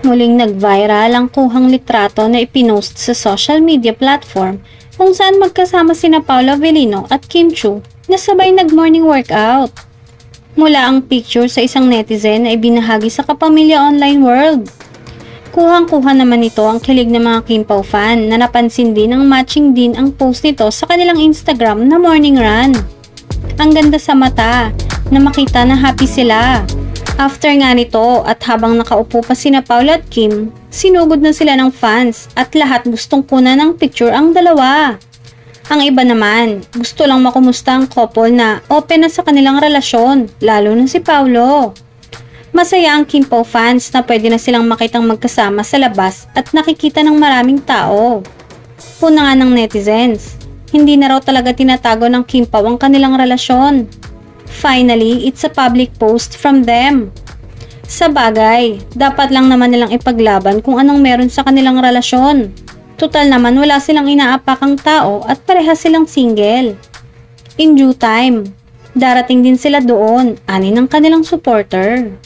Muling nag-viral ang kuhang litrato na ipinost sa social media platform kung saan magkasama sina Paolo Avellino at Kim Chiu na sabay nag-morning workout. Mula ang picture sa isang netizen na ibinahagi sa kapamilya online world. Kuhang-kuha naman ito ang kilig ng mga Kim Pao fan na napansin din ang matching din ang post nito sa kanilang Instagram na morning run. Ang ganda sa mata na makita na happy sila. After nga nito at habang nakaupo pa sina Paolo at Kim, sinugod na sila ng fans at lahat gustong kunan ng picture ang dalawa. Ang iba naman, gusto lang makumusta ang couple na open na sa kanilang relasyon, lalo na si Paolo. Masaya ang Kim Pao fans na pwede na silang makitang magkasama sa labas at nakikita ng maraming tao. Puna nga ng netizens, hindi na raw talaga tinatago ng Kim Pao ang kanilang relasyon. Finally, it's a public post from them. Sa bagay, dapat lang naman nilang ipaglaban kung anong meron sa kanilang relasyon. Total naman wala silang inaapakang tao at parehas silang single. In due time, darating din sila doon, ani ng kanilang supporter.